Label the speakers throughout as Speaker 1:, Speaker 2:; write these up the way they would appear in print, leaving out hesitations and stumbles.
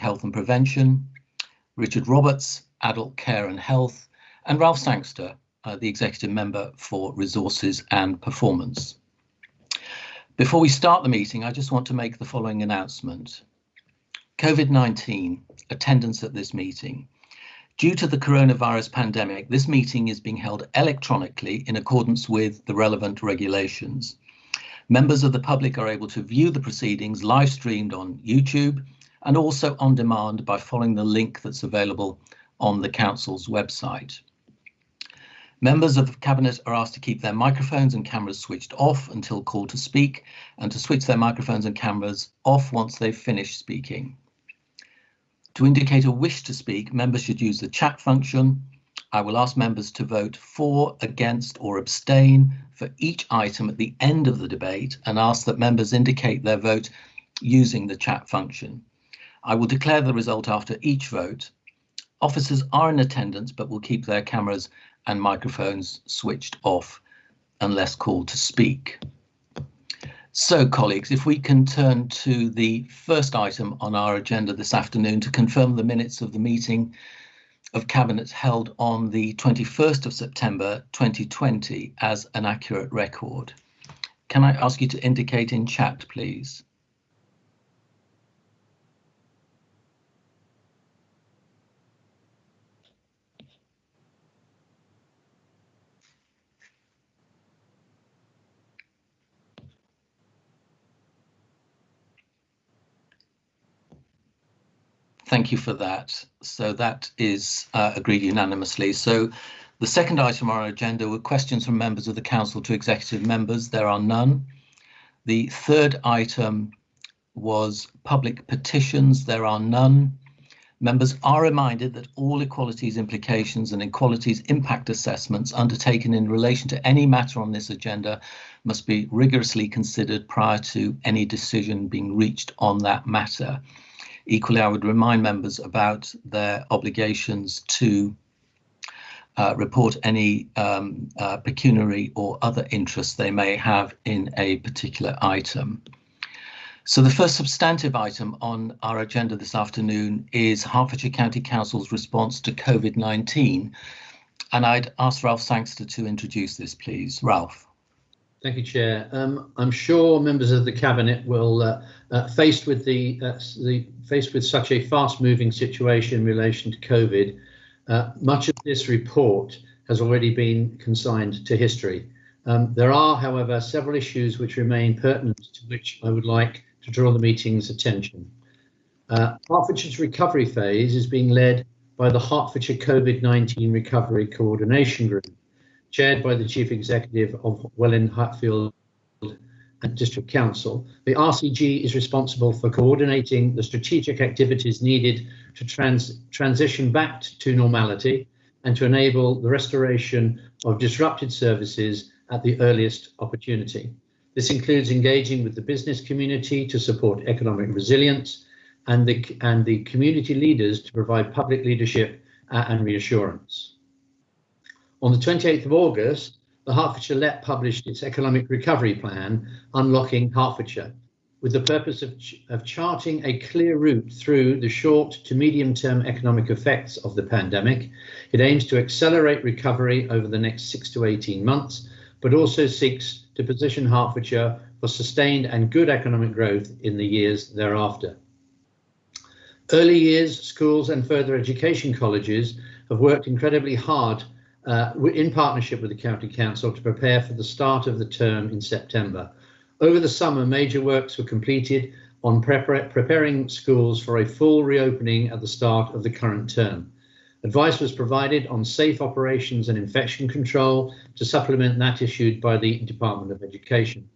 Speaker 1: Health and Prevention, Richard Roberts, Adult Care and Health, and Ralph Sangster, the Executive Member for Resources and Performance. Before we start the meeting, I just want to make the following announcement. COVID-19, attendance at this meeting. Due to the coronavirus pandemic, this meeting is being held electronically in accordance with the relevant regulations. Members of the public are able to view the proceedings live streamed on YouTube and also on demand by following the link that's available on the Council's website. Members of the Cabinet are asked to keep their microphones and cameras switched off until called to speak, and to switch their microphones and cameras off once they've finished speaking. To indicate a wish to speak, members should use the chat function. I will ask members to vote for, against, or abstain for each item at the end of the debate and ask that members indicate their vote using the chat function. I will declare the result after each vote. Officers are in attendance but will keep their cameras and microphones switched off unless called to speak. So, colleagues, if we can turn to the first item on our agenda this afternoon to confirm the minutes of the meeting of Cabinet held on the 21st of September 2020 as an accurate record. Can I ask you to indicate in chat, please? Thank you for that. So that is agreed unanimously. So the second item on our agenda were questions from members of the Council to executive members. There are none. The third item was public petitions. There are none. Members are reminded that all equalities implications and equalities impact assessments undertaken in relation to any matter on this agenda must be rigorously considered prior to any decision being reached on that matter. Equally, I would remind members about their obligations to report any pecuniary or other interests they may have in a particular item. So the first substantive item on our agenda this afternoon is Hertfordshire County Council's response to COVID-19. And I'd ask Ralph Sangster to introduce this, please. Ralph.
Speaker 2: Thank you, Chair. I'm sure members of the Cabinet will, faced with such a fast-moving situation in relation to COVID, much of this report has already been consigned to history. There are, however, several issues which remain pertinent to which I would like to draw the meeting's attention. Hertfordshire's recovery phase is being led by the Hertfordshire COVID-19 Recovery Coordination Group, chaired by the Chief Executive of Welwyn Hatfield and District Council. The RCG is responsible for coordinating the strategic activities needed to transition back to normality and to enable the restoration of disrupted services at the earliest opportunity. This includes engaging with the business community to support economic resilience and the community leaders to provide public leadership and reassurance. On the 28th of August, the Hertfordshire LEP published its economic recovery plan, Unlocking Hertfordshire, with the purpose of charting a clear route through the short to medium term economic effects of the pandemic. It aims to accelerate recovery over the next 6 to 18 months, but also seeks to position Hertfordshire for sustained and good economic growth in the years thereafter. Early years, schools and further education colleges have worked incredibly hard in partnership with the County Council to prepare for the start of the term in September. Over the summer, major works were completed on preparing schools for a full reopening at the start of the current term. Advice was provided on safe operations and infection control to supplement that issued by the Department of Education.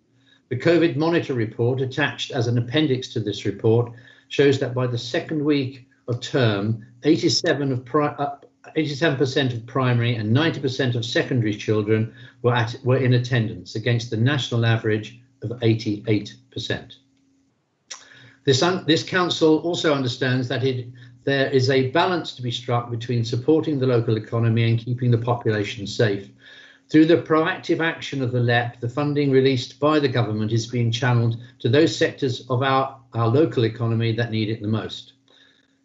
Speaker 2: The COVID Monitor report attached as an appendix to this report shows that by the second week of term, 87% of primary and 90% of secondary children were in attendance against the national average of 88%. This council also understands that there is a balance to be struck between supporting the local economy and keeping the population safe. Through the proactive action of the LEP, the funding released by the government is being channeled to those sectors of our local economy that need it the most.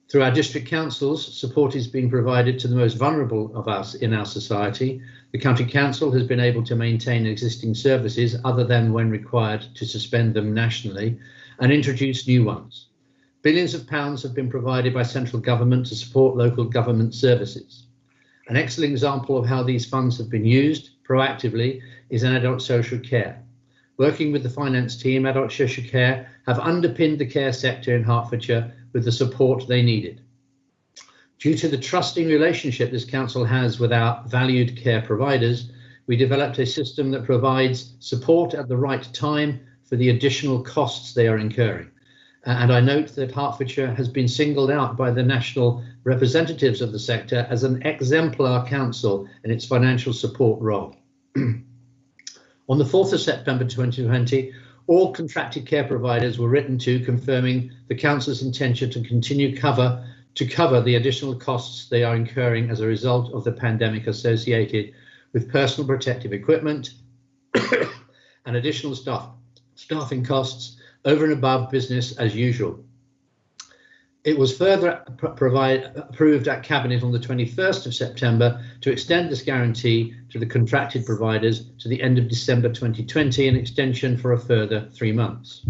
Speaker 2: Through our district councils, support is being provided to the most vulnerable of us in our society. The County Council has been able to maintain existing services other than when required to suspend them nationally and introduce new ones. Billions of pounds have been provided by central government to support local government services. An excellent example of how these funds have been used proactively is in adult social care. Working with the finance team, Adult Social Care have underpinned the care sector in Hertfordshire with the support they needed. Due to the trusting relationship this council has with our valued care providers, we developed a system that provides support at the right time for the additional costs they are incurring. And I note that Hertfordshire has been singled out by the national representatives of the sector as an exemplar council in its financial support role. On the 4th of September 2020, all contracted care providers were written to confirming the council's intention to continue to cover the additional costs they are incurring as a result of the pandemic associated with personal protective equipment and additional staffing costs over and above business as usual. It was further approved at Cabinet on the 21st of September to extend this guarantee to the contracted providers to the end of December 2020, an extension for a further 3 months.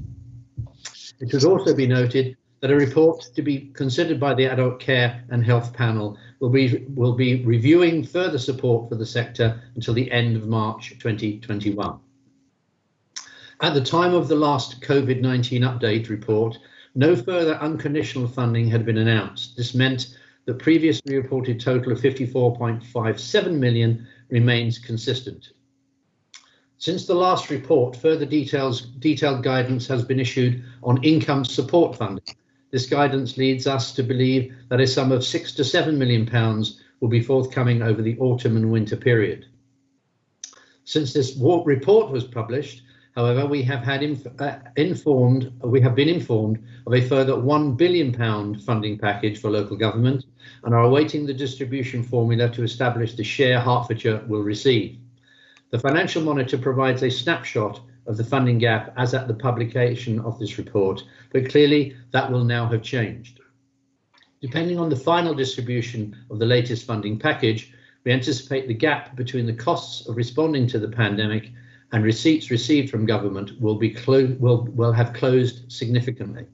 Speaker 2: It should also be noted that a report to be considered by the Adult Care and Health Panel will be reviewing further support for the sector until the end of March 2021. At the time of the last COVID-19 update report, no further unconditional funding had been announced. This meant the previously reported total of 54.57 million remains consistent. Since the last report, further detailed guidance has been issued on income support funding. This guidance leads us to believe that a sum of £6 to £7 million will be forthcoming over the autumn and winter period. Since this report was published, however, we have been informed of a further £1 billion funding package for local government and are awaiting the distribution formula to establish the share Hertfordshire will receive. The Financial Monitor provides a snapshot of the funding gap as at the publication of this report, but clearly that will now have changed. Depending on the final distribution of the latest funding package, we anticipate the gap between the costs of responding to the pandemic and receipts received from government will have closed significantly.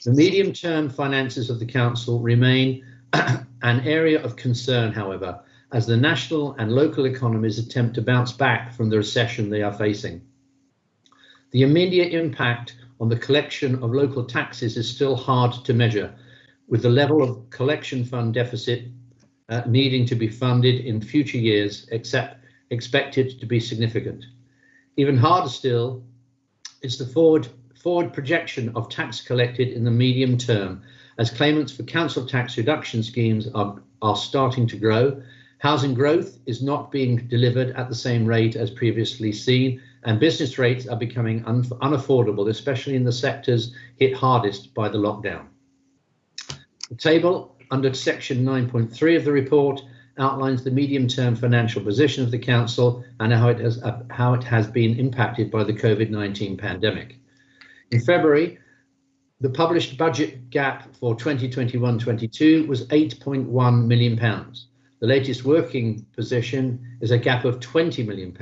Speaker 2: The medium-term finances of the council remain an area of concern, however, as the national and local economies attempt to bounce back from the recession they are facing. The immediate impact on the collection of local taxes is still hard to measure, with the level of collection fund deficit needing to be funded in future years expected to be significant. Even harder still is the forward projection of tax collected in the medium term, as claimants for council tax reduction schemes are starting to grow. Housing growth is not being delivered at the same rate as previously seen, and business rates are becoming unaffordable, especially in the sectors hit hardest by the lockdown. The table under section 9.3 of the report outlines the medium-term financial position of the council and how it has been impacted by the COVID-19 pandemic. In February, the published budget gap for 2021-22 was £8.1 million. The latest working position is a gap of £20 million,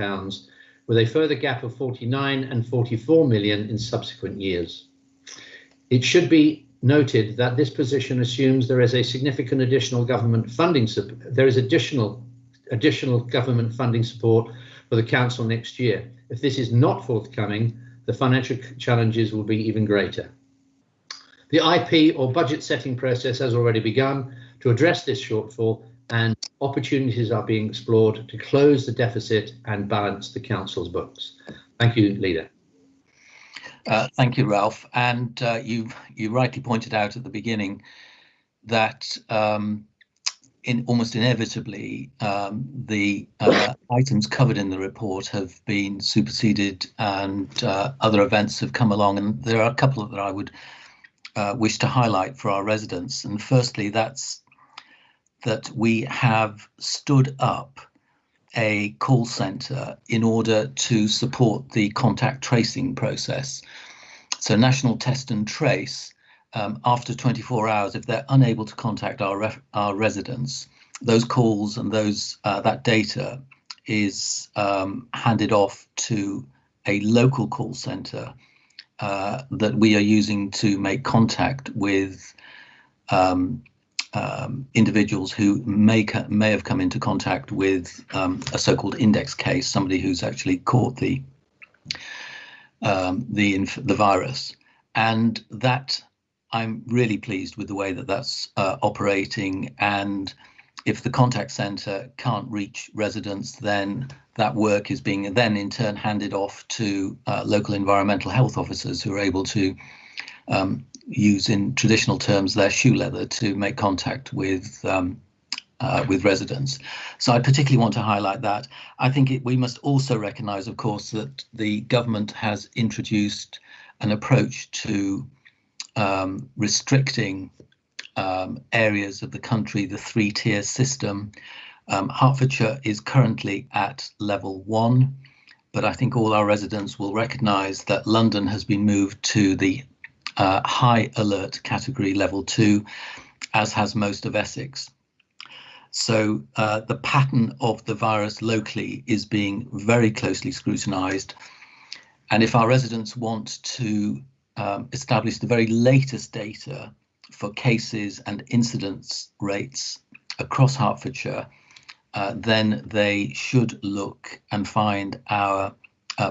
Speaker 2: with a further gap of 49 and 44 million in subsequent years. It should be noted that this position assumes there is a significant additional government funding additional government funding support for the council next year. If this is not forthcoming, the financial challenges will be even greater. The IP or budget setting process has already begun to address this shortfall, and opportunities are being explored to close the deficit and balance the council's books. Thank you, Leader.
Speaker 1: Thank you, Ralph. And you rightly pointed out at the beginning that almost inevitably the items covered in the report have been superseded and other events have come along. And there are a couple that I would wish to highlight for our residents. And firstly, that's that we have stood up a call centre in order to support the contact tracing process. So National Test and Trace after 24 hours, if they're unable to contact our residents, those calls and that data is handed off to a local call centre that we are using to make contact with individuals who may have come into contact with a so-called index case, somebody who's actually caught the virus. And that, I'm really pleased with the way that that's operating. And if the contact centre can't reach residents, then that work is being then in turn handed off to local environmental health officers who are able to use, in traditional terms, their shoe leather to make contact with residents. So I particularly want to highlight that. I think we must also recognise, of course, that the government has introduced an approach to restricting areas of the country, the three-tier system. Hertfordshire is currently at level 1, but I think all our residents will recognise that London has been moved to the high alert category level 2, as has most of Essex. So the pattern of the virus locally is being very closely scrutinised. And if our residents want to establish the very latest data for cases and incidence rates across Hertfordshire, then they should look and find our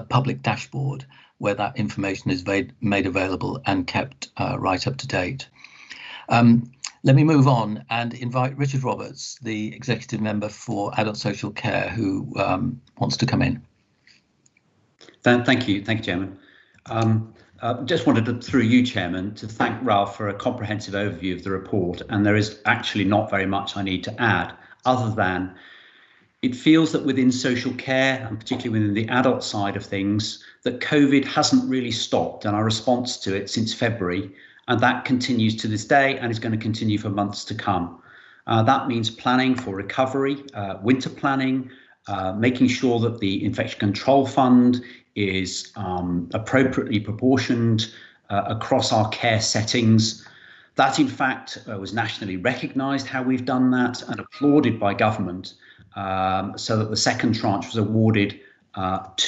Speaker 1: public dashboard, where that information is made available and kept right up to date. Let me move on and invite Richard Roberts, the Executive Member for Adult Social Care, who wants to come in.
Speaker 3: Thank you, Chairman. Just wanted to, through you, Chairman, to thank Ralph for a comprehensive overview of the report, and there is actually not very much I need to add, other than it feels that within social care, and particularly within the adult side of things, that COVID hasn't really stopped, and our response to it since February, and that continues to this day and is going to continue for months to come. That means planning for recovery, winter planning, making sure that the Infection Control Fund is appropriately proportioned across our care settings. That, in fact, was nationally recognised how we've done that and applauded by government, so that the second tranche was awarded,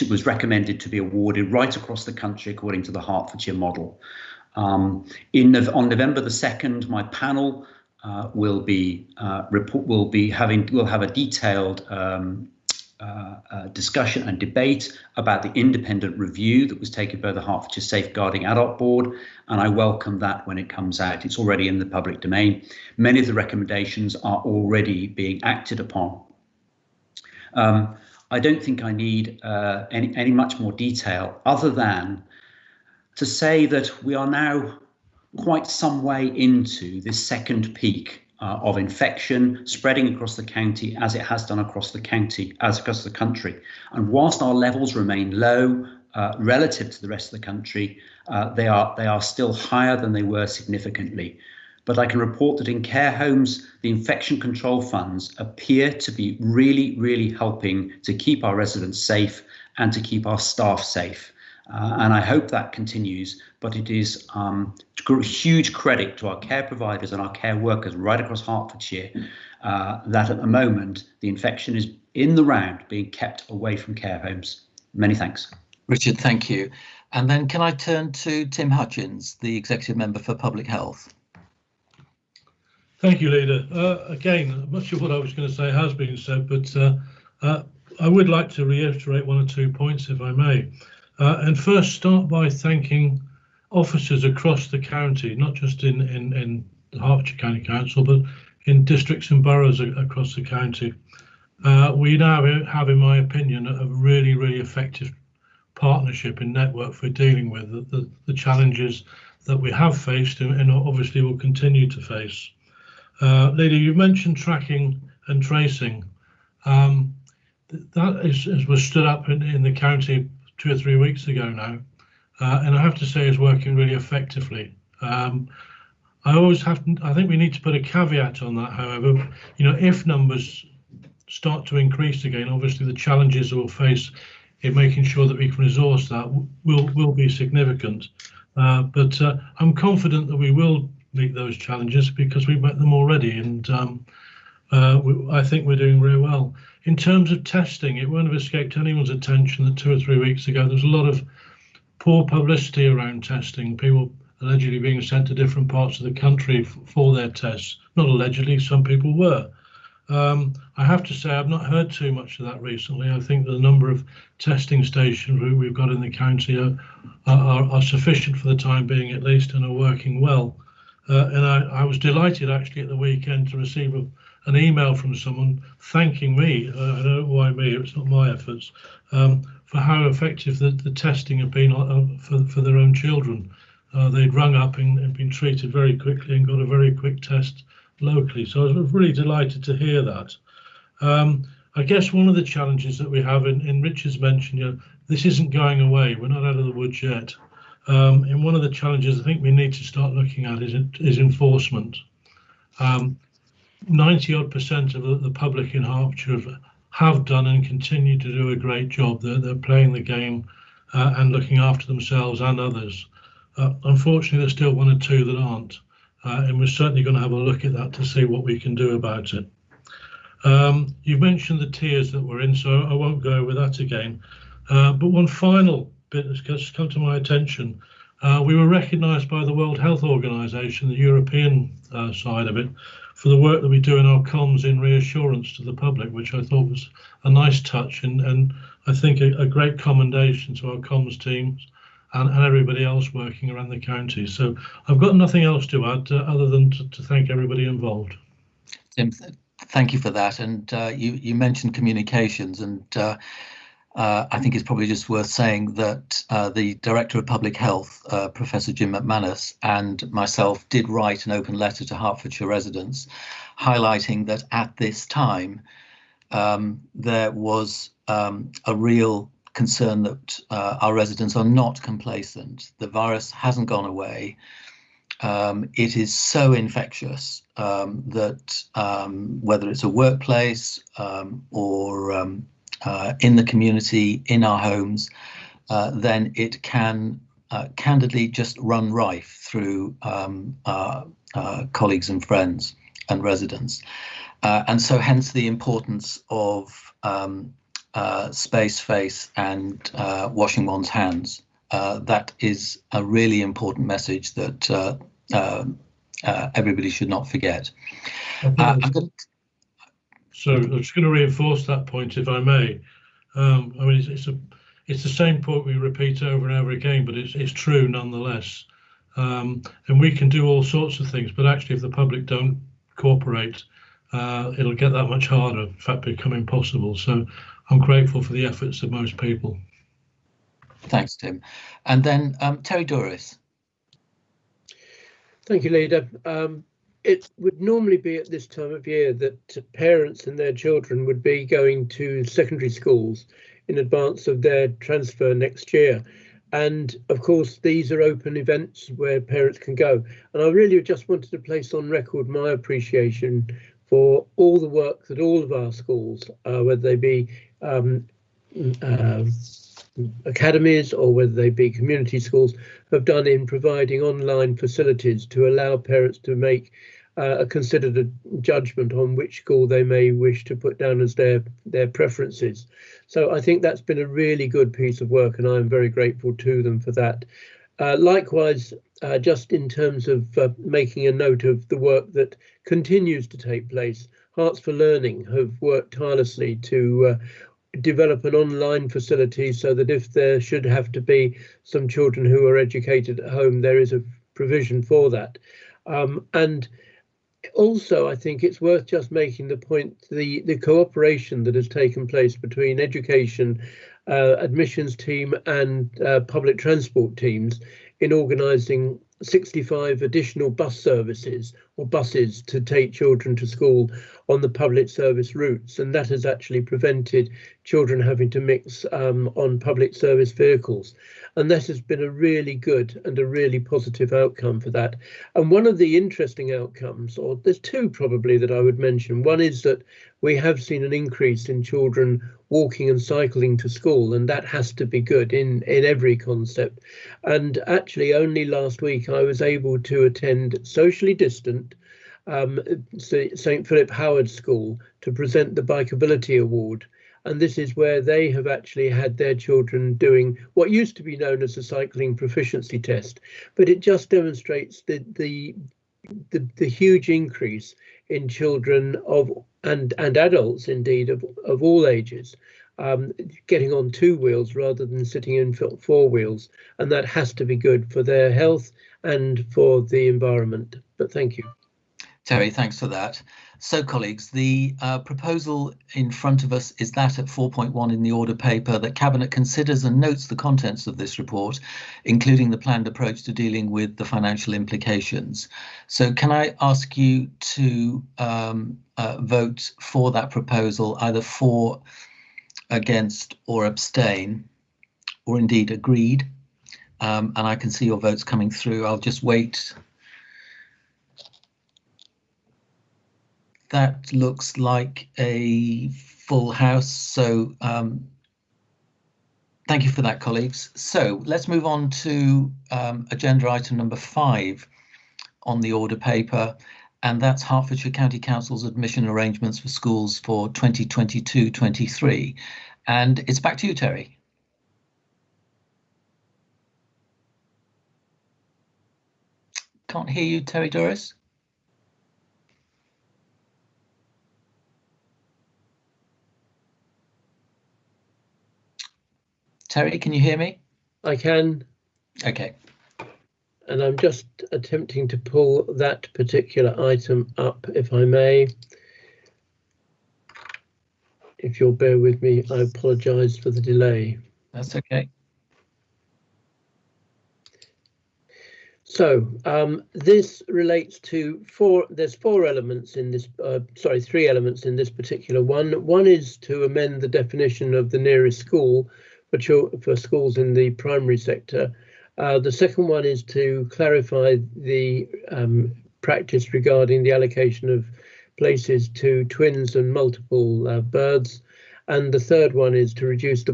Speaker 3: was recommended to be awarded right across the country according to the Hertfordshire model. On November the 2nd, my panel will have a detailed discussion and debate about the independent review that was taken by the Hertfordshire Safeguarding Adult Board, and I welcome that when it comes out. It's already in the public domain. Many of the recommendations are already being acted upon. I don't think I need any much more detail, other than to say that we are now quite some way into this second peak of infection spreading across the county, as it has done across the country. And whilst our levels remain low relative to the rest of the country, they are still higher than they were significantly. But I can report that in care homes, the infection control funds appear to be really helping to keep our residents safe and to keep our staff safe. And I hope that continues, but it is huge credit to our care providers and our care workers right across Hertfordshire that at the moment the infection is in the round being kept away from care homes. Many thanks.
Speaker 1: Richard, thank you. And then can I turn to Tim Hutchins, the Executive Member for Public Health?
Speaker 4: Thank you, Leader. Again, much of what I was going to say has been said, but I would like to reiterate one or two points, if I may. And first start by thanking officers across the county, not just in the Hertfordshire County Council, but in districts and boroughs across the county. We now have, in my opinion, a really effective partnership and network for dealing with the challenges that we have faced and obviously will continue to face. Leader, you mentioned tracking and tracing. That was stood up in the county 2 or 3 weeks ago now, and I have to say is working really effectively. I think we need to put a caveat on that, however. If numbers start to increase again, obviously the challenges we'll face in making sure that we can resource that will be significant. But I'm confident that we will meet those challenges because we've met them already, and I think we're doing very well. In terms of testing, it won't have escaped anyone's attention that 2 or 3 weeks ago there was a lot of poor publicity around testing, people allegedly being sent to different parts of the country for their tests. Not allegedly, some people were. I have to say I've not heard too much of that recently. I think the number of testing stations we've got in the county are sufficient for the time being at least, and are working well. And I was delighted actually at the weekend to receive an email from someone thanking me, I don't know why me, it's not my efforts, for how effective the testing had been for their own children. They'd rung up and been treated very quickly and got a very quick test locally. So I was really delighted to hear that. I guess one of the challenges that we have, and Richard's mentioned, this isn't going away. We're not out of the woods yet. And one of the challenges I think we need to start looking at is enforcement. 90% of the public in Hertfordshire have done and continue to do a great job. They're playing the game and looking after themselves and others. Unfortunately, there's still 1 or 2 that aren't. And we're certainly going to have a look at that to see what we can do about it. You've mentioned the tiers that we're in, so I won't go over that again. But one final bit that's just come to my attention. We were recognised by the World Health Organization, the European side of it, for the work that we do in our comms in reassurance to the public, which I thought was a nice touch and I think a great commendation to our comms teams and everybody else working around the county. So I've got nothing else to add other than to thank everybody involved.
Speaker 1: Tim, thank you for that. And you mentioned communications, and I think it's probably just worth saying that the Director of Public Health, Professor Jim McManus, and myself did write an open letter to Hertfordshire residents highlighting that at this time there was a real concern that our residents are not complacent. The virus hasn't gone away. It is so infectious that whether it's a workplace or in the community, in our homes, then it can candidly just run rife through our colleagues and friends and residents. And so hence the importance of space, face and washing one's hands. That is a really important message that everybody should not forget.
Speaker 4: So I'm just going to reinforce that point, if I may. I mean, it's the same point we repeat over and over again, but it's true nonetheless. And we can do all sorts of things, but actually, if the public don't cooperate, it'll get that much harder. In fact, become impossible. So I'm grateful for the efforts of most people.
Speaker 1: Thanks, Tim. And then Terry Doris.
Speaker 5: Thank you, Leader. It would normally be at this time of year that parents and their children would be going to secondary schools in advance of their transfer next year. And of course, these are open events where parents can go. And I really just wanted to place on record my appreciation for all the work that all of our schools, whether they be academies or whether they be community schools, have done in providing online facilities to allow parents to make a considered judgment on which school they may wish to put down as their preferences. So I think that's been a really good piece of work, and I'm very grateful to them for that. Likewise, just in terms of making a note of the work that continues to take place, Hearts for Learning have worked tirelessly to develop an online facility so that if there should have to be some children who are educated at home, there is a provision for that. And also, I think it's worth just making the point, the cooperation that has taken place between education, admissions team and public transport teams in organising 65 additional bus services or buses to take children to school on the public service routes, and that has actually prevented children having to mix on public service vehicles. And that has been a really good and a really positive outcome for that. And one of the interesting outcomes, or there's two probably that I would mention. One is that we have seen an increase in children walking and cycling to school, and that has to be good in every concept. And actually only last week I was able to attend socially distant St Philip Howard School to present the Bikeability Award. And this is where they have actually had their children doing what used to be known as a cycling proficiency test, but it just demonstrates the huge increase in children and adults indeed of all ages getting on two wheels rather than sitting in four wheels, and that has to be good for their health and for the environment. But thank you.
Speaker 1: Terry, thanks for that. So, colleagues, the proposal in front of us is that at 4.1 in the order paper, that Cabinet considers and notes the contents of this report, including the planned approach to dealing with the financial implications. So can I ask you to vote for that proposal, either for, against or abstain, or indeed agreed? And I can see your votes coming through. I'll just wait. That looks like a full house, so thank you for that, colleagues. So let's move on to agenda item number 5 on the order paper, and that's Hertfordshire County Council's admission arrangements for schools for 2022-23. And it's back to you, Terry. Can't hear you, Terry Doris. Terry, can you hear me?
Speaker 5: I can.
Speaker 1: Okay.
Speaker 5: And I'm just attempting to pull that particular item up, if I may. If you'll bear with me, I apologise for the delay.
Speaker 1: That's okay.
Speaker 5: So this relates to there's three elements in this particular one. One is to amend the definition of the nearest school for schools in the primary sector. The second one is to clarify the practice regarding the allocation of places to twins and multiple births. And the third one is to reduce the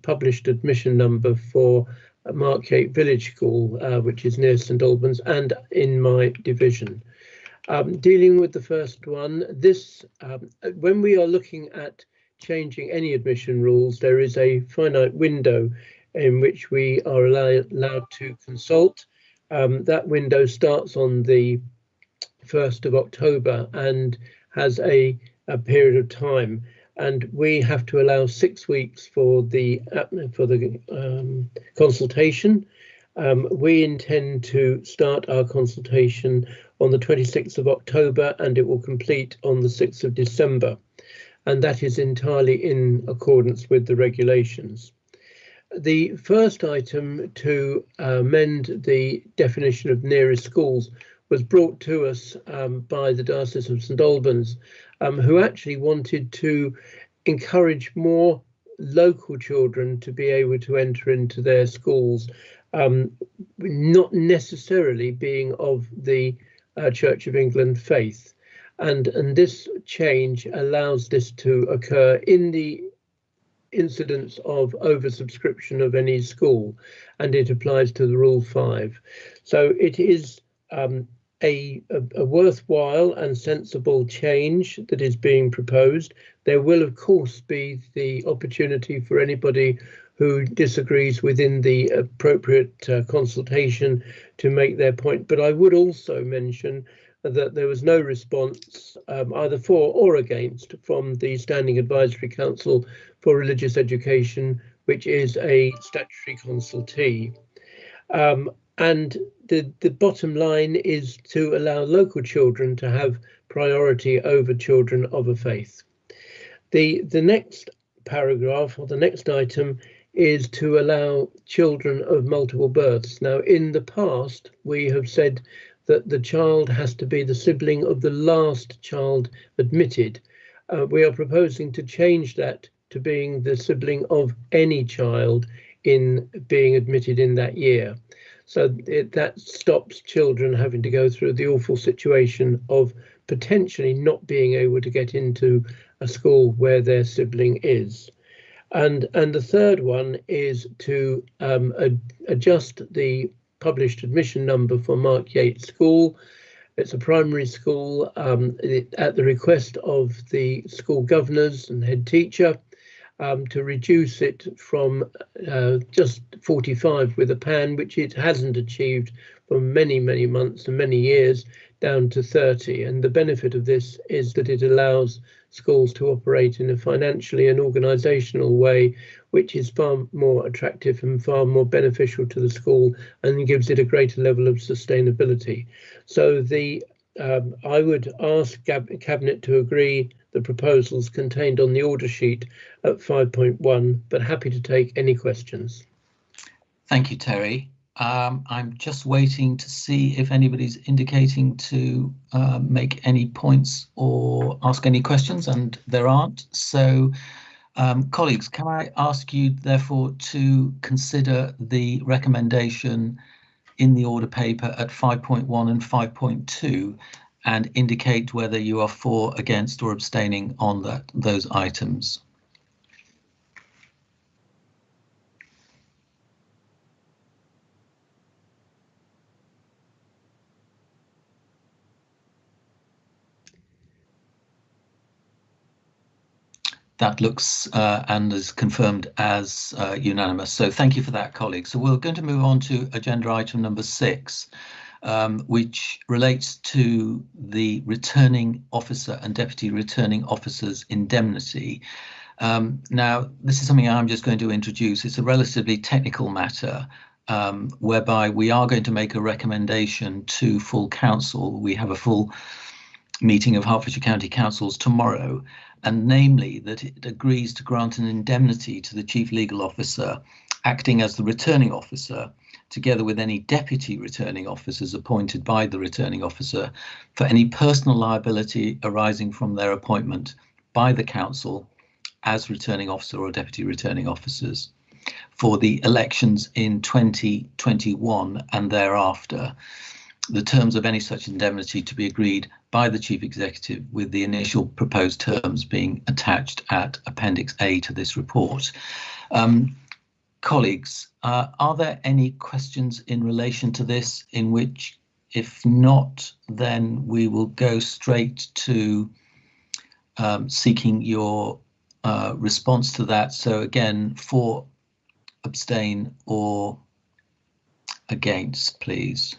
Speaker 5: published admission number for Markyate Village School, which is near St Albans and in my division. Dealing with the first one, when we are looking at changing any admission rules, there is a finite window in which we are allowed to consult. That window starts on the 1st of October and has a period of time, and we have to allow 6 weeks for the consultation. We intend to start our consultation on the 26th of October, and it will complete on the 6th of December. And that is entirely in accordance with the regulations. The first item to amend the definition of nearest schools was brought to us by the Diocese of St Albans, who actually wanted to encourage more local children to be able to enter into their schools, not necessarily being of the Church of England faith. And this change allows this to occur in the incidence of oversubscription of any school, and it applies to the Rule 5. So it is a worthwhile and sensible change that is being proposed. There will, of course, be the opportunity for anybody who disagrees within the appropriate consultation to make their point. But I would also mention that there was no response either for or against from the Standing Advisory Council for Religious Education, which is a statutory consultee. And the bottom line is to allow local children to have priority over children of a faith. The next paragraph, or the next item, is to allow children of multiple births. Now, in the past, we have said that the child has to be the sibling of the last child admitted. We are proposing to change that to being the sibling of any child in being admitted in that year. So that stops children having to go through the awful situation of potentially not being able to get into a school where their sibling is. And the third one is to adjust the published admission number for Mark Yates School. It's a primary school at the request of the school governors and head teacher, to reduce it from just 45 with a pan, which it hasn't achieved for many, many months and many years, down to 30. And the benefit of this is that it allows schools to operate in a financially and organisational way, which is far more attractive and far more beneficial to the school, and gives it a greater level of sustainability. So I would ask Cabinet to agree the proposals contained on the order sheet at 5.1, but happy to take any questions.
Speaker 1: Thank you, Terry. I'm just waiting to see if anybody's indicating to make any points or ask any questions, and there aren't. So, colleagues, can I ask you, therefore, to consider the recommendation in the order paper at 5.1 and 5.2 and indicate whether you are for, against or abstaining on those items? That looks and is confirmed as unanimous. So thank you for that, colleagues. So we're going to move on to agenda item number 6, which relates to the returning officer and deputy returning officer's indemnity. Now, this is something I'm just going to introduce. It's a relatively technical matter, whereby we are going to make a recommendation to full council. We have a full meeting of Hertfordshire County Councils tomorrow, and namely that it agrees to grant an indemnity to the Chief Legal Officer acting as the returning officer, together with any deputy returning officers appointed by the returning officer, for any personal liability arising from their appointment by the council as returning officer or deputy returning officers for the elections in 2021 and thereafter. The terms of any such indemnity to be agreed by the Chief Executive, with the initial proposed terms being attached at Appendix A to this report. Colleagues, are there any questions in relation to this, in which, if not, then we will go straight to seeking your response to that. So again, for, abstain or against, please.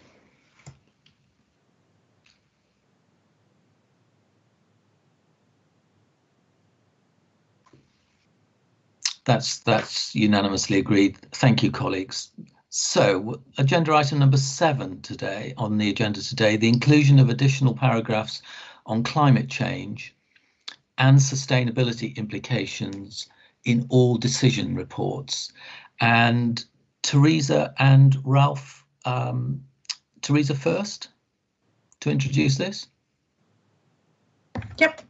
Speaker 1: That's unanimously agreed. Thank you, colleagues. So agenda item number 7 today, on the agenda today, the inclusion of additional paragraphs on climate change and sustainability implications in all decision reports. And Teresa and Ralph, Teresa first to introduce this.
Speaker 6: Yep,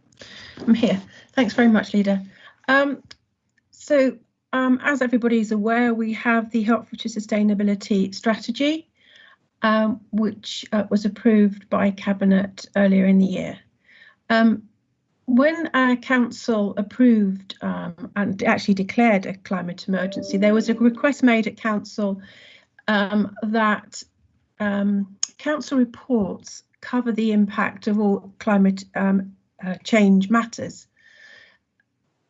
Speaker 6: I'm here. Thanks very much, Leader. So as everybody's aware, we have the Hertfordshire Sustainability Strategy, which was approved by Cabinet earlier in the year. When our council approved and actually declared a climate emergency, there was a request made at council that council reports cover the impact of all climate change matters.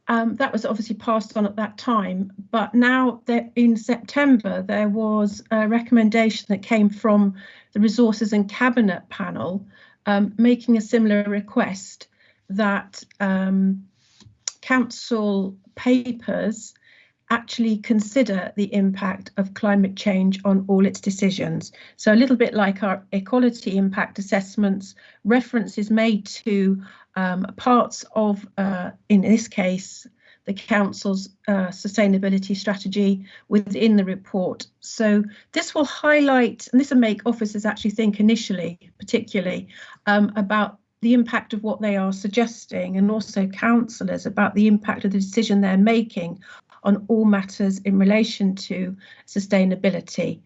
Speaker 6: That was obviously passed on at that time, but now in September there was a recommendation that came from the Resources and Cabinet panel making a similar request that council papers actually consider the impact of climate change on all its decisions. So a little bit like our equality impact assessments, reference is made to parts of, in this case, the council's sustainability strategy within the report. So this will highlight, and this will make officers actually think initially, particularly about the impact of what they are suggesting, and also councillors about the impact of the decision they're making on all matters in relation to sustainability.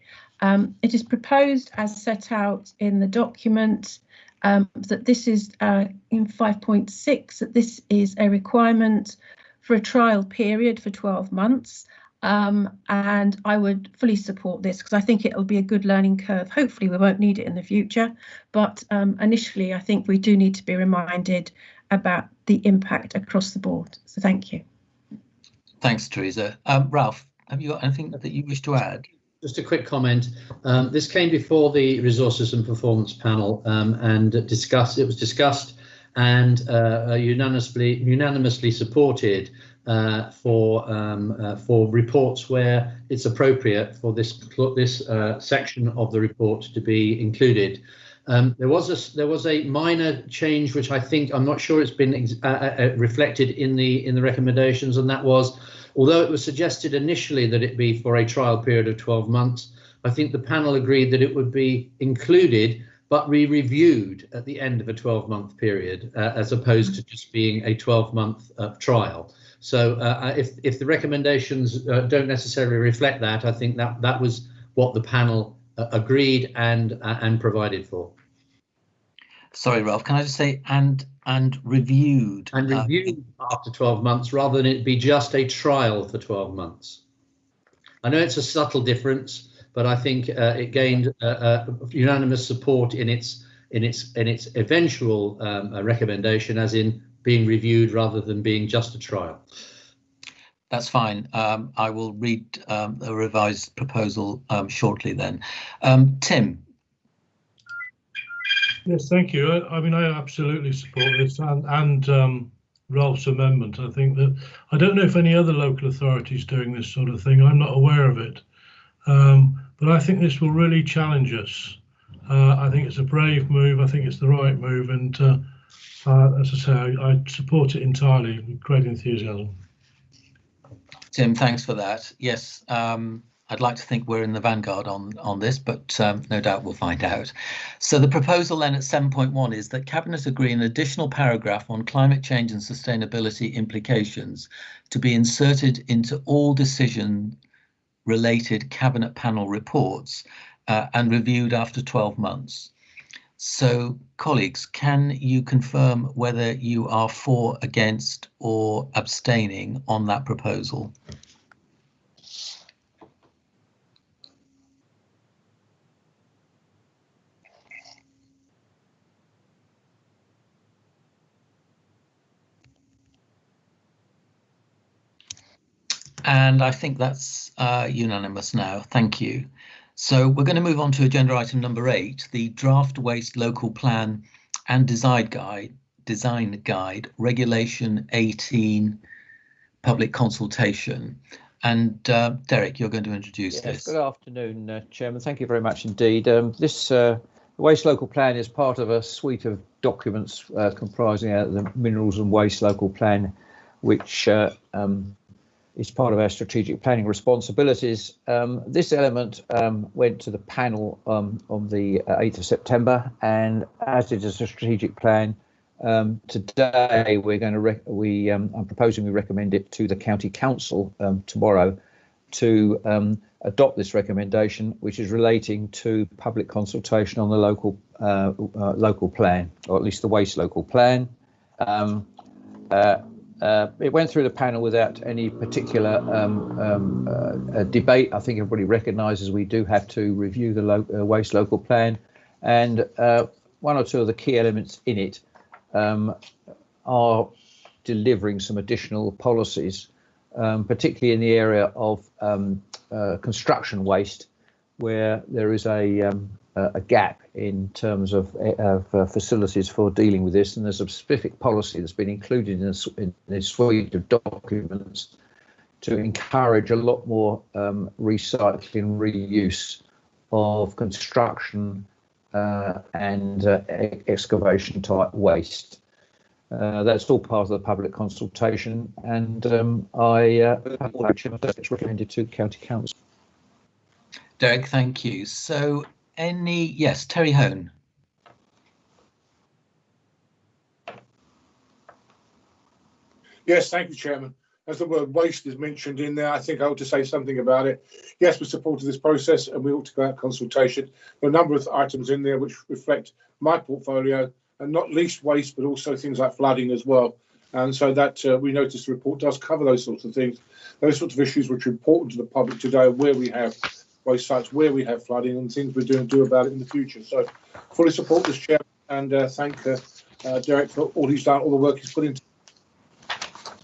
Speaker 6: It is proposed, as set out in the document, that this is in 5.6, that this is a requirement for a trial period for 12 months. And I would fully support this because I think it'll be a good learning curve. Hopefully we won't need it in the future, but initially I think we do need to be reminded about the impact across the board. So thank you.
Speaker 1: Thanks, Teresa. Ralph, have you got anything that you wish to add?
Speaker 2: Just a quick comment. This came before the Resources and Performance Panel and it was discussed and unanimously supported for reports where it's appropriate for this section of the report to be included. There was a minor change which I'm not sure it's been reflected in the recommendations, and that was, although it was suggested initially that it be for a trial period of 12 months, I think the panel agreed that it would be included but reviewed at the end of a 12-month period, as opposed to just being a 12-month trial. So if the recommendations don't necessarily reflect that, I think that was what the panel agreed and provided for.
Speaker 1: Sorry, Ralph, can I just say and reviewed? And
Speaker 2: reviewed after 12 months rather than it be just a trial for 12 months. I know it's a subtle difference, but I think it gained unanimous support in its eventual recommendation, as in being reviewed rather than being just a trial.
Speaker 1: That's fine. I will read a revised proposal shortly then. Tim.
Speaker 4: Yes, thank you. I mean, I absolutely support this and Ralph's amendment. I think that I don't know if any other local authorities doing this sort of thing. I'm not aware of it, but I think this will really challenge us. I think it's a brave move. I think it's the right move, and as I say, I support it entirely with great enthusiasm.
Speaker 1: Tim, thanks for that. Yes, I'd like to think we're in the vanguard on this, but no doubt we'll find out. So the proposal then at 7.1 is that Cabinet agree an additional paragraph on climate change and sustainability implications to be inserted into all decision-related Cabinet panel reports and reviewed after 12 months. So, colleagues, can you confirm whether you are for, against, or abstaining on that proposal? And I think that's unanimous now. Thank you. So we're going to move on to agenda item number 8, the Draft Waste Local Plan and Design Guide, Regulation 18, Public Consultation. And Derek, you're going to introduce this.
Speaker 7: Good afternoon, Chairman. Thank you very much indeed. This Waste Local Plan is part of a suite of documents comprising the Minerals and Waste Local Plan, which is part of our strategic planning responsibilities. This element went to the panel on the 8th of September, and as it is a strategic plan, today I'm proposing we recommend it to the County Council tomorrow to adopt this recommendation, which is relating to public consultation on the local plan, or at least the waste local plan. It went through the panel without any particular debate. I think everybody recognises we do have to review the waste local plan, and one or two of the key elements in it are delivering some additional policies, particularly in the area of construction waste, where there is a gap in terms of facilities for dealing with this, and there's a specific policy that's been included in this suite of documents to encourage a lot more recycling, reuse of construction and excavation type waste. That's all part of the public consultation, and I recommended to County Council.
Speaker 1: Derek, thank you. So yes, Terry Hone.
Speaker 8: Yes, thank you, Chairman. As the word waste is mentioned in there, I think I ought to say something about it. Yes, we supported this process and we ought to go out consultation. There are a number of items in there which reflect my portfolio, and not least waste, but also things like flooding as well. And so that we noticed the report does cover those sorts of things, those sorts of issues which are important to the public today, where we have waste sites, where we have flooding, and things we're doing to do about it in the future. So fully support this, Chairman, and thank Derek for all he's done, all the work he's put into.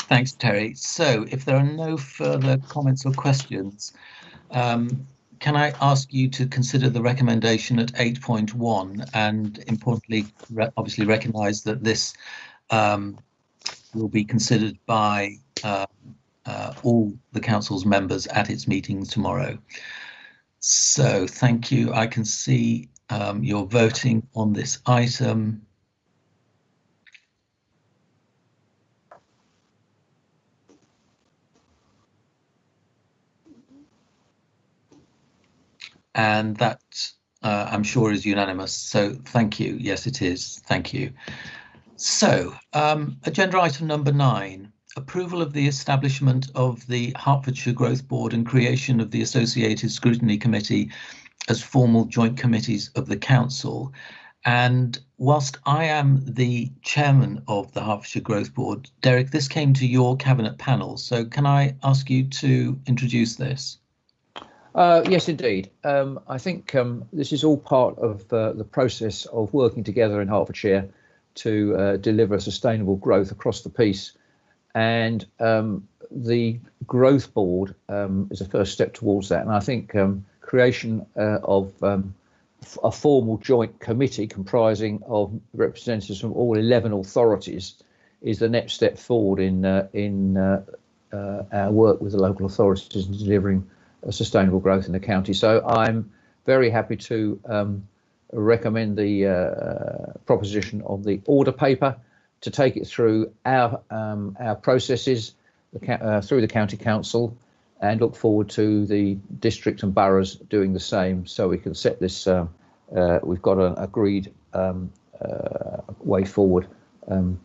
Speaker 1: Thanks, Terry. So if there are no further comments or questions, can I ask you to consider the recommendation at 8.1 and importantly, obviously recognise that this will be considered by all the council's members at its meeting tomorrow. So thank you. I can see you're voting on this item. And that I'm sure is unanimous. So thank you. Yes, it is. Thank you. So agenda item number 9, approval of the establishment of the Hertfordshire Growth Board and creation of the associated Scrutiny Committee as formal joint committees of the council. And whilst I am the chairman of the Hertfordshire Growth Board, Derek, this came to your cabinet panel. So can I ask you to introduce this?
Speaker 7: Yes, indeed. I think this is all part of the process of working together in Hertfordshire to deliver sustainable growth across the piece. And the Growth Board is a first step towards that. And I think creation of a formal joint committee comprising of representatives from all 11 authorities is the next step forward in our work with the local authorities in delivering sustainable growth in the county. So I'm very happy to recommend the proposition of the order paper to take it through our processes through the county council, and look forward to the district and boroughs doing the same, so we can set this. We've got an agreed way forward,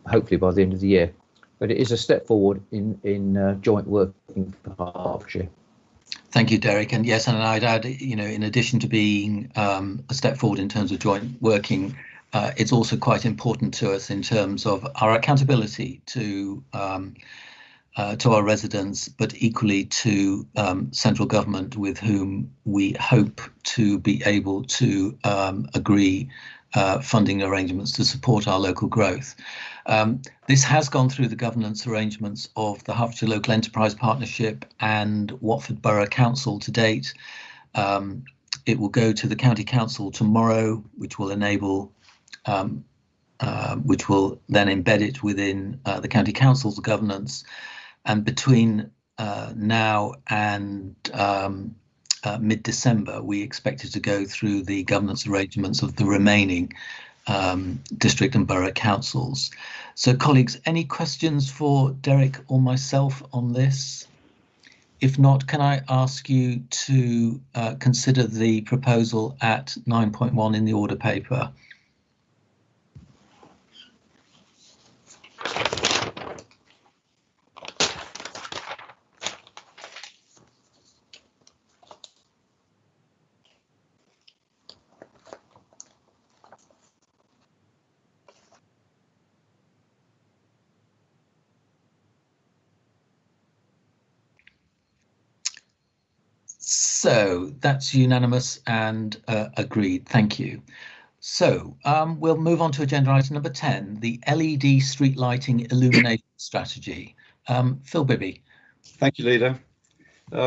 Speaker 7: hopefully by the end of the year. But it is a step forward in joint working for Hertfordshire.
Speaker 1: Thank you, Derek. And yes, and I'd add, in addition to being a step forward in terms of joint working, it's also quite important to us in terms of our accountability to our residents, but equally to central government, with whom we hope to be able to agree funding arrangements to support our local growth. This has gone through the governance arrangements of the Hertfordshire Local Enterprise Partnership and Watford Borough Council to date. It will go to the County Council tomorrow, which will enable, which will then embed it within the County Council's governance. And between now and mid-December, we expect it to go through the governance arrangements of the remaining district and borough councils. So, colleagues, any questions for Derek or myself on this? If not, can I ask you to consider the proposal at 9.1 in the order paper? So that's unanimous and agreed. Thank you. So we'll move on to agenda item number 10, the LED street lighting illumination strategy. Phil Bibby.
Speaker 9: Thank you, Leader.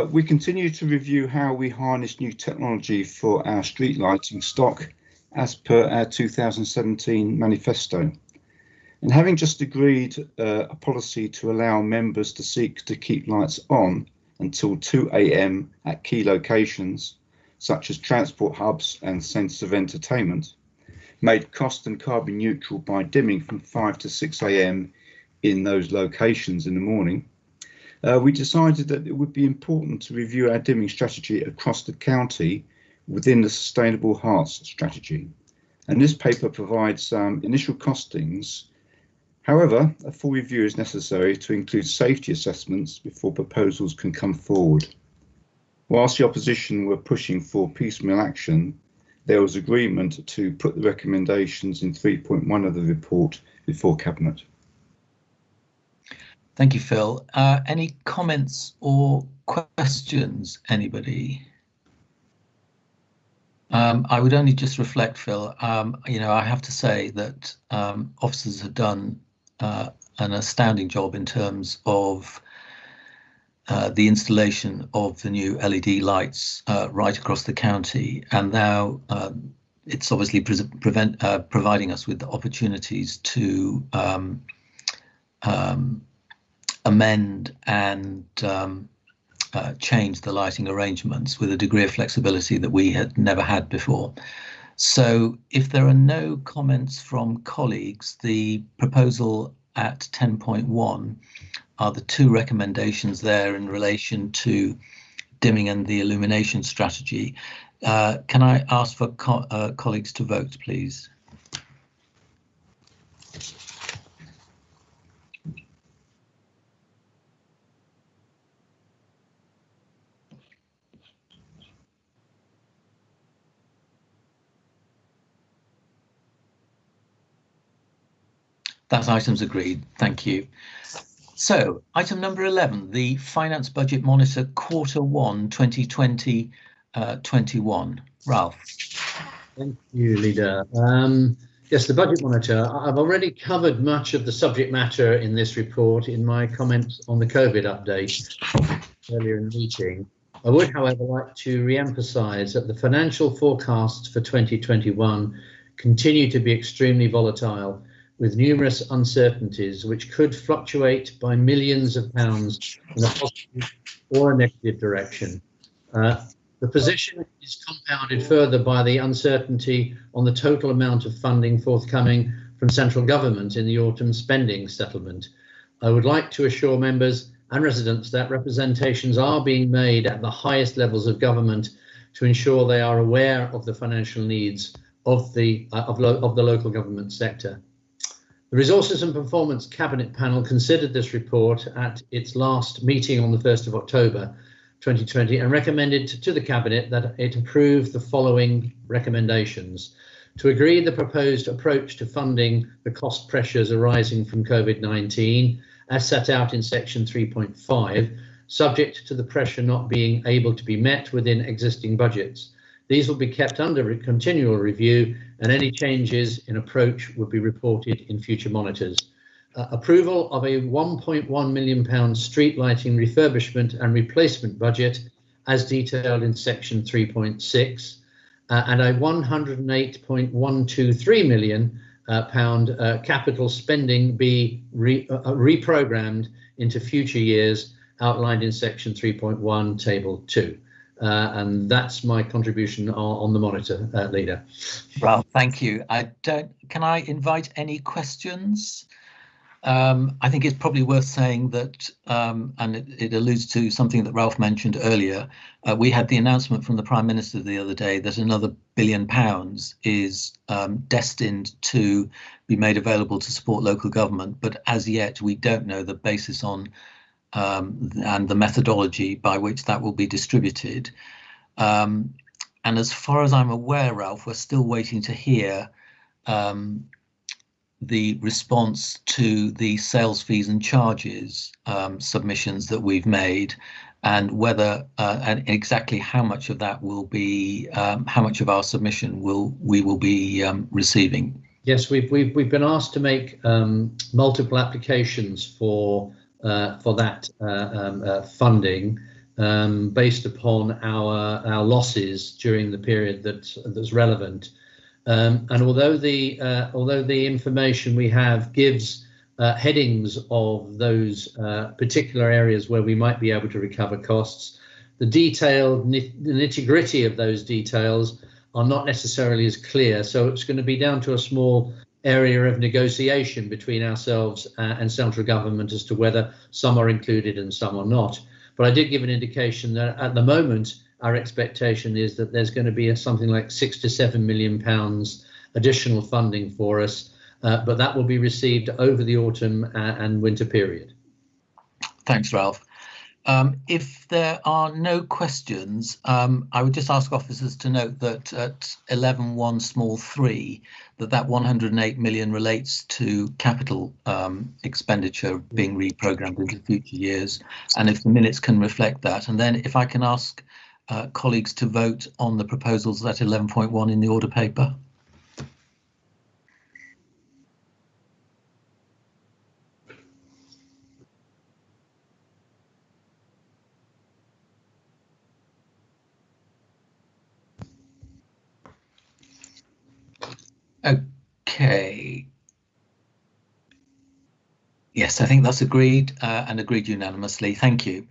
Speaker 9: We continue to review how we harness new technology for our street lighting stock as per our 2017 manifesto. And having just agreed a policy to allow members to seek to keep lights on until 2 AM at key locations, such as transport hubs and centres of entertainment, made cost and carbon neutral by dimming from 5 to 6 a.m. in those locations in the morning. We decided that it would be important to review our dimming strategy across the county within the Sustainable Hearts strategy. And this paper provides initial costings. However, a full review is necessary to include safety assessments before proposals can come forward. Whilst the opposition were pushing for piecemeal action, there was agreement to put the recommendations in 3.1 of the report before Cabinet.
Speaker 1: Thank you, Phil. Any comments or questions, anybody? I would only just reflect, Phil, you know, I have to say that officers have done an astounding job in terms of the installation of the new LED lights right across the county, and now it's obviously providing us with the opportunities to amend and change the lighting arrangements with a degree of flexibility that we had never had before. So if there are no comments from colleagues, the proposal at 10.1 are the two recommendations there in relation to dimming and the illumination strategy. Can I ask for colleagues to vote, please? That item's agreed. Thank you. So item number 11, the Finance Budget Monitor Q1 2020-21. Ralph.
Speaker 2: Thank you, Leader. Yes, the Budget Monitor. I've already covered much of the subject matter in this report in my comments on the COVID update earlier in the meeting. I would, however, like to re-emphasise that the financial forecasts for 2021 continue to be extremely volatile, with numerous uncertainties which could fluctuate by millions of pounds in a positive or a negative direction. The position is compounded further by the uncertainty on the total amount of funding forthcoming from central government in the autumn spending settlement. I would like to assure members and residents that representations are being made at the highest levels of government to ensure they are aware of the financial needs of the local government sector. The Resources and Performance Cabinet Panel considered this report at its last meeting on the 1st of October 2020 and recommended to the Cabinet that it approve the following recommendations: to agree the proposed approach to funding the cost pressures arising from COVID-19 as set out in section 3.5, subject to the pressure not being able to be met within existing budgets. These will be kept under continual review, and any changes in approach will be reported in future monitors. Approval of a £1.1 million street lighting refurbishment and replacement budget as detailed in section 3.6, and a £108.123 million capital spending be reprogrammed into future years outlined in section 3.1 table 2. And that's my contribution on the monitor, Leader.
Speaker 1: Well, thank you. Can I invite any questions? I think it's probably worth saying that, and it alludes to something that Ralph mentioned earlier, we had the announcement from the Prime Minister the other day that another £1 billion is destined to be made available to support local government, but as yet we don't know the basis on and the methodology by which that will be distributed. And as far as I'm aware, Ralph, we're still waiting to hear the response to the sales fees and charges submissions that we've made, and whether and exactly how much of that will be, how much of our submission we will be receiving.
Speaker 2: Yes, we've been asked to make multiple applications for that funding based upon our losses during the period that's relevant. And although the information we have gives headings of those particular areas where we might be able to recover costs, the nitty-gritty of those details are not necessarily as clear. So it's going to be down to a small area of negotiation between ourselves and central government as to whether some are included and some are not. But I did give an indication that at the moment, our expectation is that there's going to be something like £6 to £7 million additional funding for us, but that will be received over the autumn and winter period.
Speaker 1: Thanks, Ralph. If there are no questions, I would just ask officers to note that at 11.1 small 3, that 108 million relates to capital expenditure being reprogrammed into future years, and if the minutes can reflect that. And then if I can ask colleagues to vote on the proposals at 11.1 in the order paper. Okay. Yes, I think that's agreed and agreed unanimously. Thank you.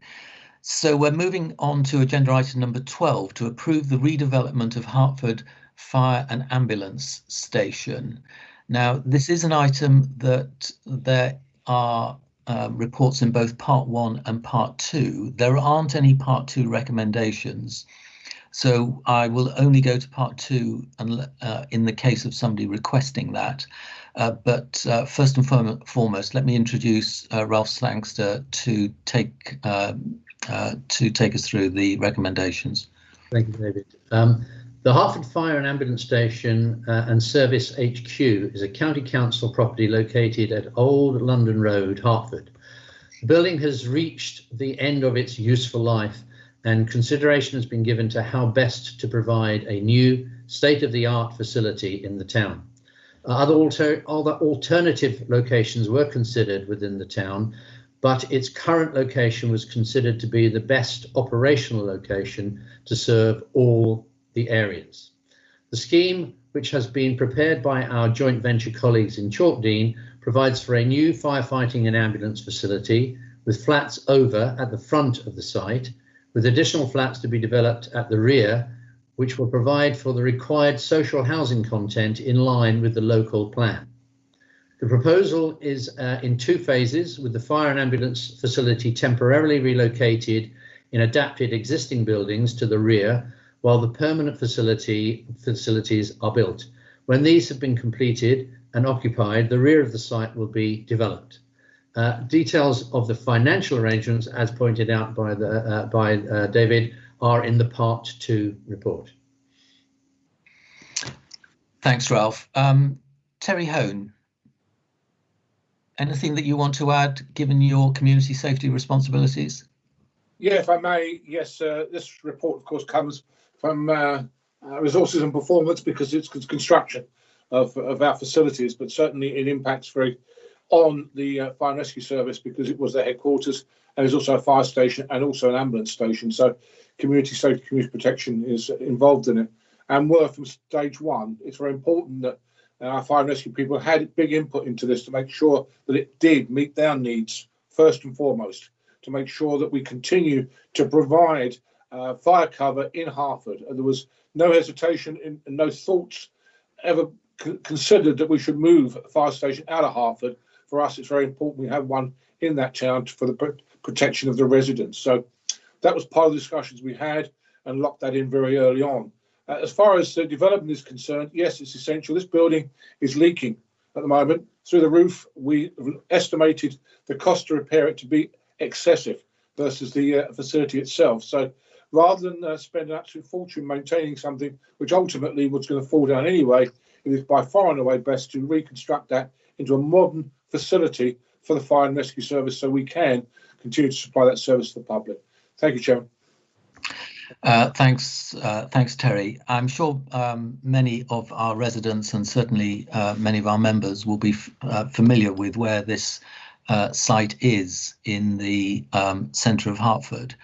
Speaker 1: So we're moving on to agenda item number 12 to approve the redevelopment of Hartford Fire and Ambulance Station. Now, this is an item that there are reports in both part 1 and part 2. There aren't any part 2 recommendations. So I will only go to part 2 in the case of somebody requesting that. But first and foremost, let me introduce Ralph Sangster to take us through the recommendations.
Speaker 2: Thank you, David. The Hartford Fire and Ambulance Station and Service HQ is a County Council property located at Old London Road, Hartford. The building has reached the end of its useful life, and consideration has been given to how best to provide a new state-of-the-art facility in the town. Other alternative locations were considered within the town, but its current location was considered to be the best operational location to serve all the areas. The scheme, which has been prepared by our joint venture colleagues in Chalkdean, provides for a new firefighting and ambulance facility with flats over at the front of the site, with additional flats to be developed at the rear, which will provide for the required social housing content in line with the local plan. The proposal is in 2 phases, with the fire and ambulance facility temporarily relocated in adapted existing buildings to the rear, while the permanent facilities are built. When these have been completed and occupied, the rear of the site will be developed. Details of the financial arrangements, as pointed out by David, are in the part 2 report.
Speaker 1: Thanks, Ralph. Terry Hone, anything that you want to add, given your community safety responsibilities?
Speaker 8: Yeah, if I may, yes, this report, of course, comes from resources and performance because it's construction of our facilities, but certainly it impacts very on the fire and rescue service because it was their headquarters, and there's also a fire station and also an ambulance station. So community safety, community protection is involved in it. And were from stage 1, it's very important that our fire and rescue people had big input into this to make sure that it did meet their needs first and foremost, to make sure that we continue to provide fire cover in Hartford. And there was no hesitation and no thoughts ever considered that we should move a fire station out of Hartford. For us, it's very important we have one in that town for the protection of the residents. So that was part of the discussions we had and locked that in very early on. As far as the development is concerned, yes, it's essential. This building is leaking at the moment through the roof. We estimated the cost to repair it to be excessive versus the facility itself. So rather than spend an absolute fortune maintaining something which ultimately was going to fall down anyway, it is by far and away best to reconstruct that into a modern facility for the fire and rescue service so we can continue to supply that service to the public. Thank you, Chairman.
Speaker 1: Thanks, Terry. I'm sure many of our residents and certainly many of our members will be familiar with where this site is in the centre of Hartford.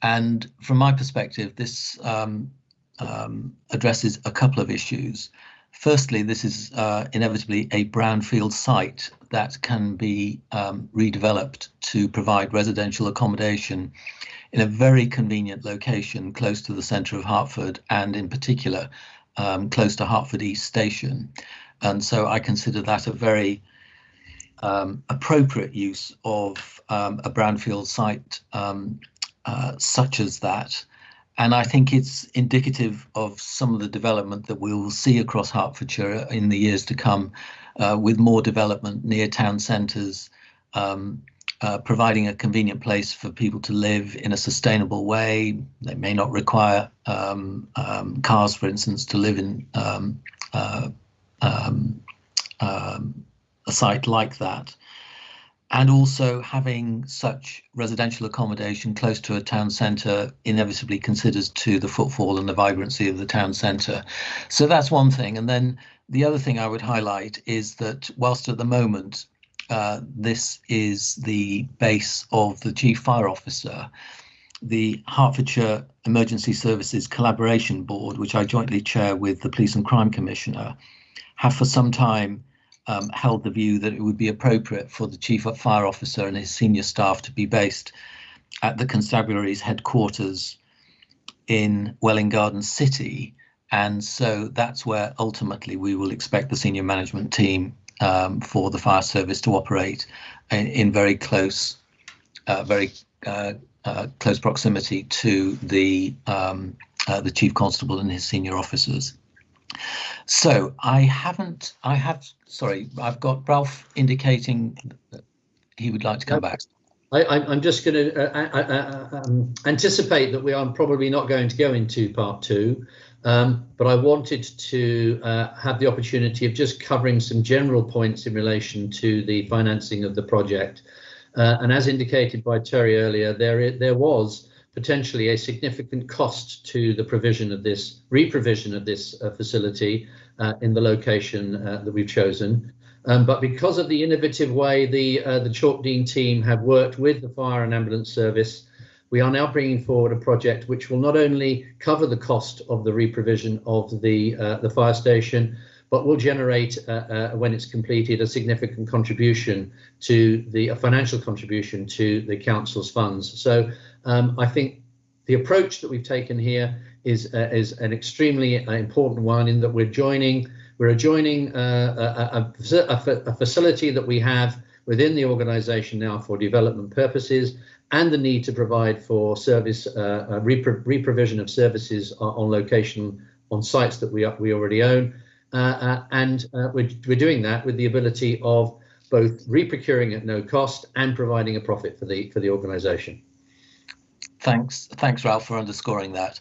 Speaker 1: And from my perspective, this addresses a couple of issues. Firstly, this is inevitably a brownfield site that can be redeveloped to provide residential accommodation in a very convenient location close to the centre of Hartford, and in particular close to Hartford East Station. And so I consider that a very appropriate use of a brownfield site such as that. And I think it's indicative of some of the development that we will see across Hertfordshire in the years to come, with more development near town centres, providing a convenient place for people to live in a sustainable way. They may not require cars, for instance, to live in a site like that. And also having such residential accommodation close to a town centre inevitably considers to the footfall and the vibrancy of the town centre. So that's one thing. And then the other thing I would highlight is that whilst at the moment this is the base of the Chief Fire Officer, the Hertfordshire Emergency Services Collaboration Board, which I jointly chair with the Police and Crime Commissioner, have for some time held the view that it would be appropriate for the Chief Fire Officer and his senior staff to be based at the Constabulary's headquarters in Welwyn Garden City. And so that's where ultimately we will expect the senior management team for the fire service to operate in very close proximity to the Chief Constable and his senior officers. So I've got Ralph indicating that he would like to come back.
Speaker 2: I'm just going to anticipate that we are probably not going to go into part two, but I wanted to have the opportunity of just covering some general points in relation to the financing of the project. And as indicated by Terry earlier, there was potentially a significant cost to the provision of this, re-provision of this facility in the location that we've chosen. But because of the innovative way the Chalkdean team have worked with the fire and ambulance service, we are now bringing forward a project which will not only cover the cost of the re-provision of the fire station, but will generate, when it's completed, a significant contribution to a financial contribution to the council's funds. So I think the approach that we've taken here is an extremely important one, in that we're adjoining a facility that we have within the organisation now for development purposes, and the need to provide for service re-provision of services on location on sites that we already own. We're doing that with the ability of both re-procuring at no cost and providing a profit for the organisation.
Speaker 1: Thanks, Ralph, for underscoring that.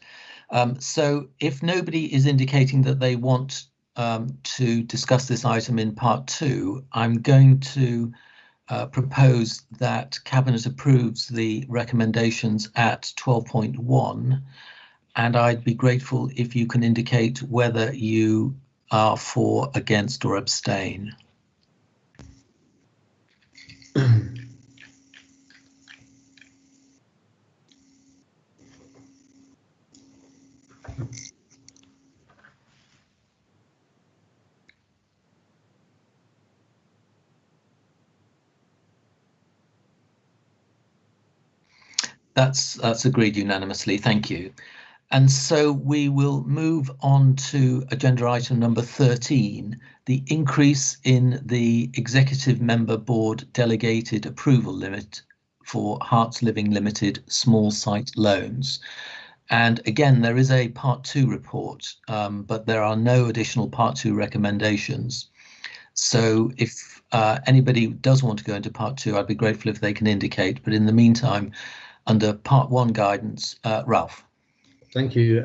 Speaker 1: So if nobody is indicating that they want to discuss this item in part two, I'm going to propose that Cabinet approves the recommendations at 12.1, and I'd be grateful if you can indicate whether you are for, against, or abstain. That's agreed unanimously. Thank you. And so we will move on to agenda item number 13, the increase in the Executive Member Board delegated approval limit for Hearts Living Limited small site loans. And again, there is a part two report, but there are no additional part two recommendations. So if anybody does want to go into part two, I'd be grateful if they can indicate. But in the meantime, under part one guidance, Ralph.
Speaker 2: Thank you,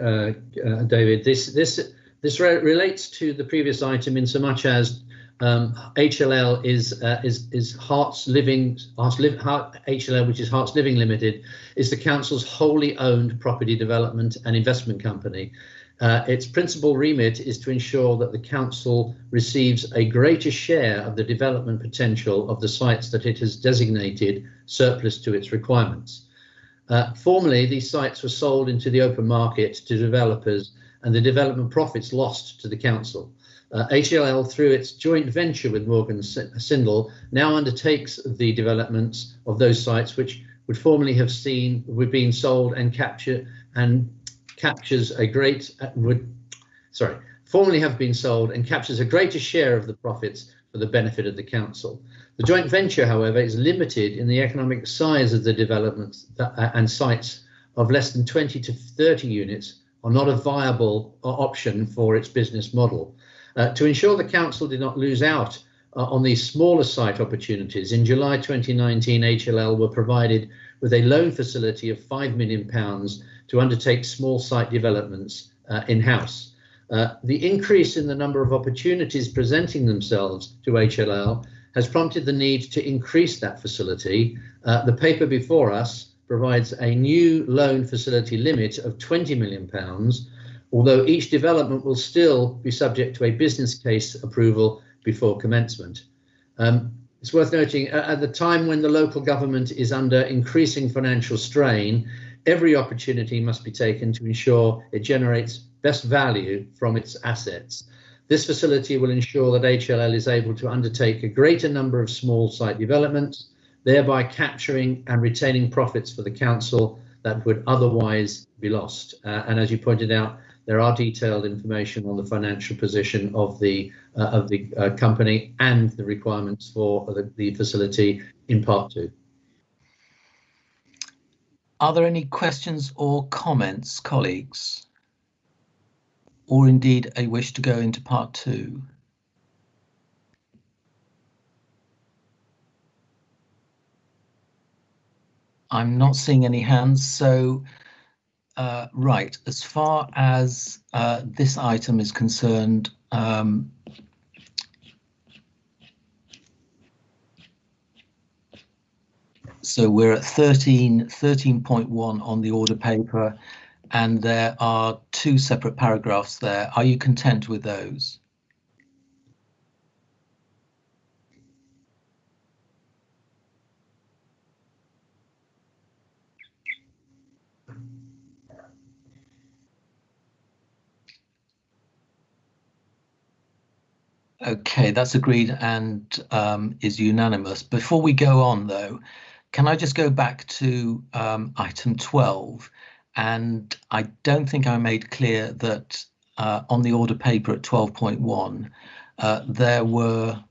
Speaker 2: David. This relates to the previous item in so much as HLL is Hearts Living, HLL, which is Hearts Living Limited, is the council's wholly owned property development and investment company. Its principal remit is to ensure that the council receives a greater share of the development potential of the sites that it has designated surplus to its requirements. Formerly, these sites were sold into the open market to developers, and the development profits lost to the council. HLL, through its joint venture with Morgan Sindall, now undertakes the developments of those sites which would formerly have been sold and captures a great formerly have been sold and captures a greater share of the profits for the benefit of the council. The joint venture, however, is limited in the economic size of the developments and sites of less than 20 to 30 units are not a viable option for its business model. To ensure the council did not lose out on these smaller site opportunities, in July 2019, HLL were provided with a loan facility of £5 million to undertake small site developments in-house. The increase in the number of opportunities presenting themselves to HLL has prompted the need to increase that facility. The paper before us provides a new loan facility limit of £20 million, although each development will still be subject to a business case approval before commencement. It's worth noting, at the time when the local government is under increasing financial strain, every opportunity must be taken to ensure it generates best value from its assets. This facility will ensure that HLL is able to undertake a greater number of small site developments, thereby capturing and retaining profits for the council that would otherwise be lost. And as you pointed out, there are detailed information on the financial position of the company and the requirements for the facility in part 2.
Speaker 1: Are there any questions or comments, colleagues? Or indeed a wish to go into part 2? I'm not seeing any hands, so right, as far as this item is concerned, so we're at 13.1 on the order paper, and there are 2 separate paragraphs there. Are you content with those? Okay, that's agreed and is unanimous. Before we go on, though, can I just go back to item 12? And I don't think I made clear that on the order paper at 12.1, there were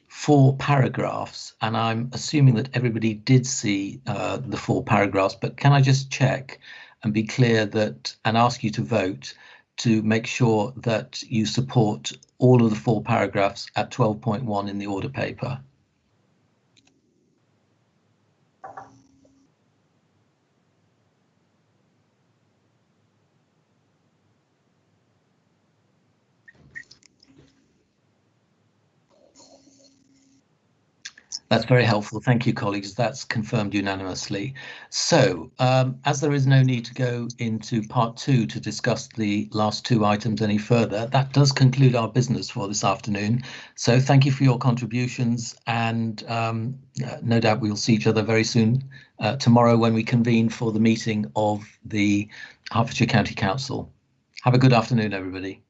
Speaker 1: 4 paragraphs, and I'm assuming that everybody did see the 4 paragraphs, but can I just check and be clear that, and ask you to vote to make sure that you support all of the 4 paragraphs at 12.1 in the order paper? That's very helpful. Thank you, colleagues. That's confirmed unanimously. So, as there is no need to go into part 2 to discuss the last 2 items any further, that does conclude our business for this afternoon. So thank you for your contributions, and no doubt we'll see each other very soon tomorrow when we convene for the meeting of the Hertfordshire County Council. Have a good afternoon, everybody.